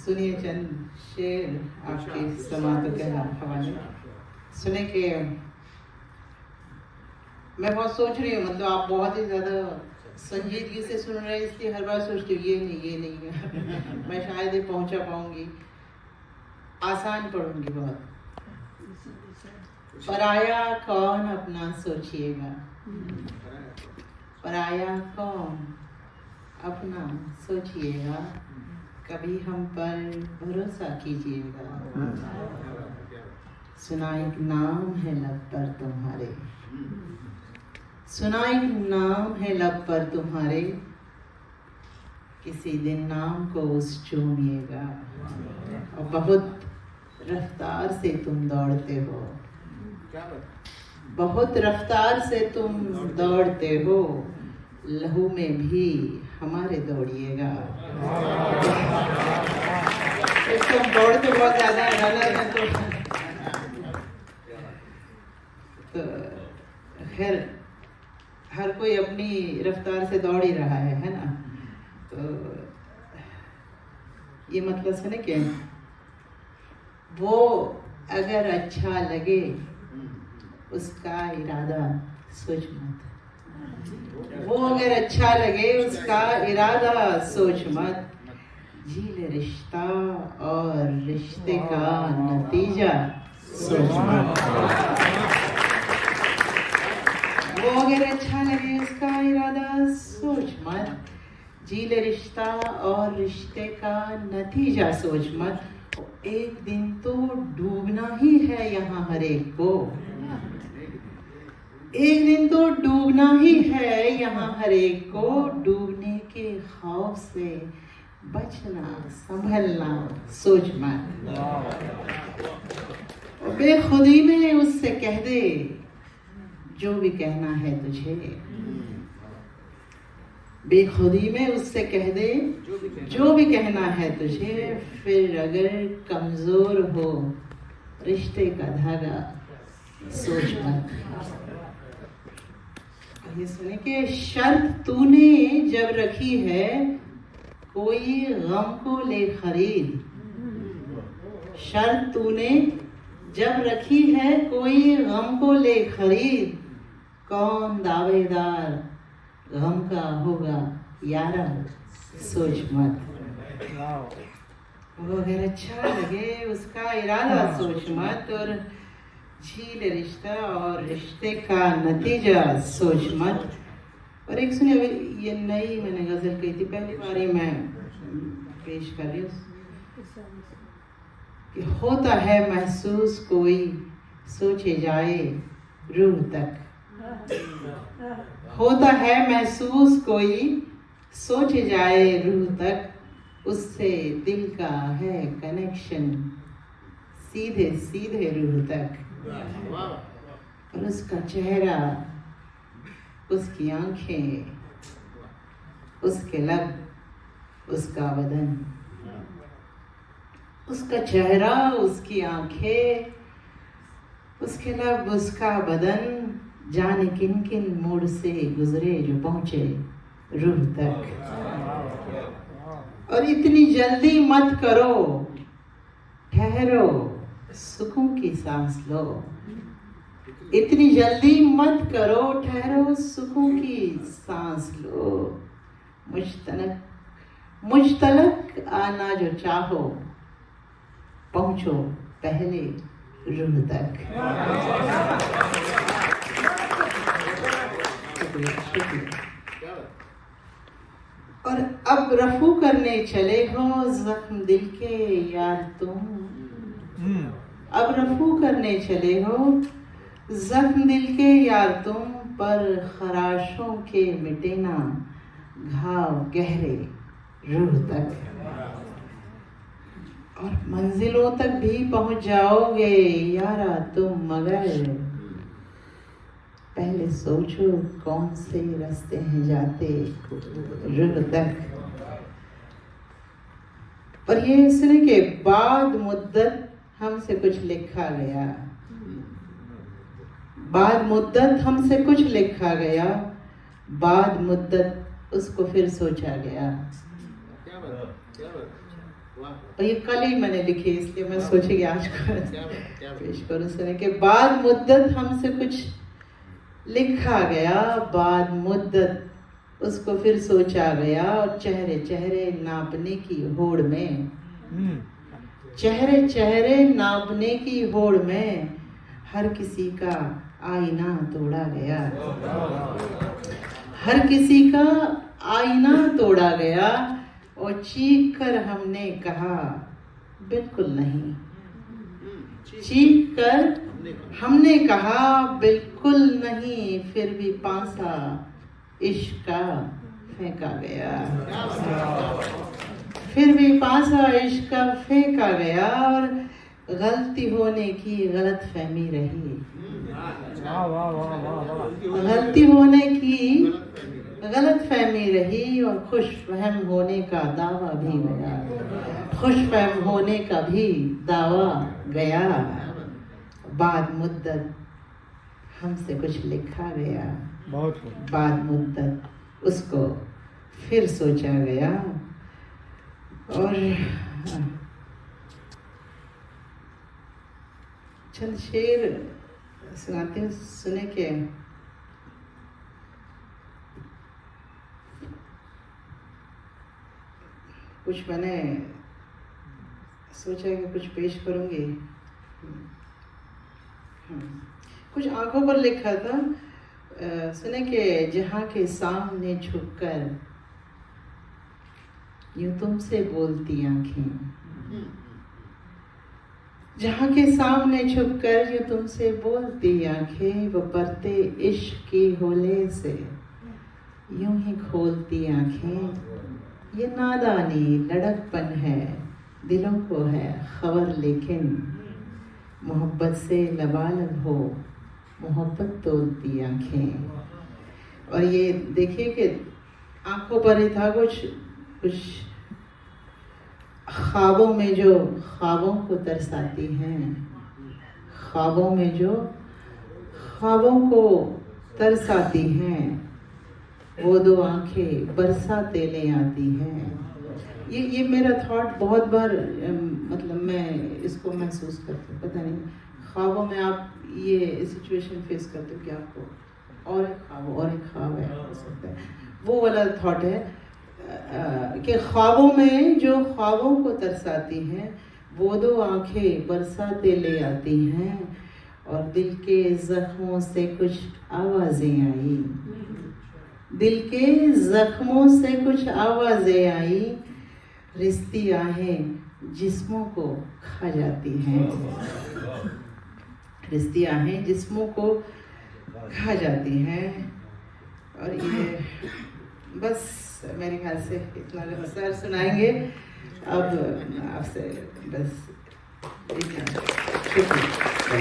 सुनिए चंद शेर आपके समातों के हवाले सुने के मैं बहुत सोच रही हूँ, मतलब आप बहुत ही ज़्यादा संजीदगी से सुन रहे हैं, इसलिए हर बार सोचती हूँ ये नहीं है मैं शायद ये पहुँचा पाऊँगी। आसान पढ़ूंगी बहुत। पराया कौन अपना सोचिएगा, पराया कौन अपना सोचिएगा, कभी हम पर भरोसा कीजिएगा। सुना एक नाम है लब पर तुम्हारे, सुना एक नाम है लब पर तुम्हारे, किसी दिन नाम को उस चूमिएगा। और बहुत रफ्तार से तुम दौड़ते हो, बहुत रफ्तार से तुम दौड़ते हो, लहू में भी हमारे दौड़िएगा। इसको दौड़ते बहुत ज्यादा गलत है तो खैर हर कोई अपनी रफ्तार से दौड़ ही रहा है ना। तो ये मतलब सुने क्या, वो अगर अच्छा लगे उसका इरादा सोच मत, वो अगर अच्छा लगे उसका इरादा सोच मत, जी ले रिश्ता और रिश्ते का नतीजा सोच मत। वो अगर अच्छा लगे उसका इरादा सोच मत, जी ले रिश्ता और रिश्ते का नतीजा सोच मत। एक दिन तो डूबना ही है यहाँ हर एक को, एक दिन तो डूबना ही है यहाँ हर एक को, डूबने के खौफ से बचना संभलना सोच मत। बेखुदी में उससे कह दे जो भी कहना है तुझे, बेखुदी में उससे कह दे जो भी कहना है तुझे, फिर अगर कमजोर हो रिश्ते का धागा सोच मत। ये सुने कि शर्त तूने जब रखी है कोई गम को ले खरीद, शर्त तूने जब रखी है कोई गम को ले खरीद, कौन दावेदार गम का होगा यारा सोच मत। वो अगर अच्छा लगे उसका इरादा सोच मत, और झील रिश्ता और रिश्ते का नतीजा सोच मत। और एक सुनिए, ये नई मैंने गजल कही थी, पहली बार ही मैं पेश कर रही हूँ कि होता है महसूस कोई सोचे जाए रूह तक, होता है महसूस कोई सोचे जाए रूह तक, उससे दिल का है कनेक्शन सीधे सीधे रूह तक। और उसका चेहरा, उसकी आंखें, उसके लब, उसका बदन, उसका चेहरा, उसकी आंखें, उसके लब, उसका बदन, जाने किन किन मोड़ से गुजरे जो पहुंचे रूह तक। और इतनी जल्दी मत करो, ठहरो सुकून की सांस लो, इतनी जल्दी मत करो, ठहरो सुकून की सांस लो। मुझ तलक आना जो चाहो, पहुंचो पहले रूह तक। और अब रफू करने चले हो जख्म दिल के यार तुम, अब रफू करने चले हो जख्म दिल के यार तुम, पर खराशों के मिटे ना घाव गहरे रूह तक। और मंजिलों तक भी पहुंच जाओगे यारा तुम, मगर पहले सोचो कौन से रास्ते हैं जाते रूह तक। और ये सुने के बाद मुद्दत हमसे कुछ लिखा गया, बाद मुद्दत हमसे कुछ लिखा गया, बाद मुद्दत उसको फिर सोचा गया। और ये कल ही मैंने लिखी, इसलिए मैं सोची कि आज पेश करूं। सुने के बाद मुद्दत हमसे कुछ लिखा गया, बाद मुद्दत उसको फिर सोचा गया, और चेहरे चेहरे नापने की होड़ में, चेहरे चेहरे नापने की होड़ में हर किसी का आईना तोड़ा गया, हर किसी का आईना तोड़ा गया। और चीख कर हमने कहा बिल्कुल नहीं, चीख कर हमने कहा बिल्कुल नहीं, फिर भी पासा इश्क का फेंका गया, फिर भी पासा इश्क का फेंका गया। और गलती होने की गलत फहमी रही, गलती होने की गलत फहमी रही, और खुश फहम होने का दावा भी गया, खुश फहम होने का भी दावा गया। बाद मुद्दत हमसे कुछ लिखा गया, बाद मुद्दत उसको फिर सोचा गया। और चंद शेर सुनाती हूँ, सुने के। कुछ मैंने सोचा कि कुछ पेश करूंगी। कुछ आंखों पर लिखा था, सुने के जहाँ के सामने झुककर यूं तुमसे बोलती आंखें, जहाँ के सामने छुपकर यूं तुमसे बोलती आंखें, वो परते इश्क की होले से यूं ही खोलती आंखें। ये नादानी लड़कपन है, दिलों को है खबर, लेकिन मोहब्बत से लबालब हो मोहब्बत तोलती आंखें। और ये देखिए कि आंखों पर ही था कुछ ख्वाबों में जो ख्वाबों को तरसाती हैं, ख्वाबों में जो ख्वाबों को तरसाती हैं, वो दो आंखें बरसाते ले आती हैं। ये मेरा थॉट बहुत बार मतलब मैं इसको महसूस करती हूँ। पता नहीं ख्वाबों में आप ये सिचुएशन फेस करते हो कि आपको और एक ख्वाब है, हो सकता है वो वाला थॉट है कि ख्वाबों में जो ख्वाबों को तरसाती हैं, वो दो आंखें बरसाते ले आती हैं। और दिल के जख्मों से कुछ आवाजें आई, दिल के जख्मों से कुछ आवाजें आई, रिश्ती आहें जिस्मों को खा जाती हैं, रिश्ती आहें जिस्मों को खा जाती हैं। और ये बस मेरे ख्याल से इतना सर सुनाएंगे। अब आपसे बस इतना, शुक्रिया।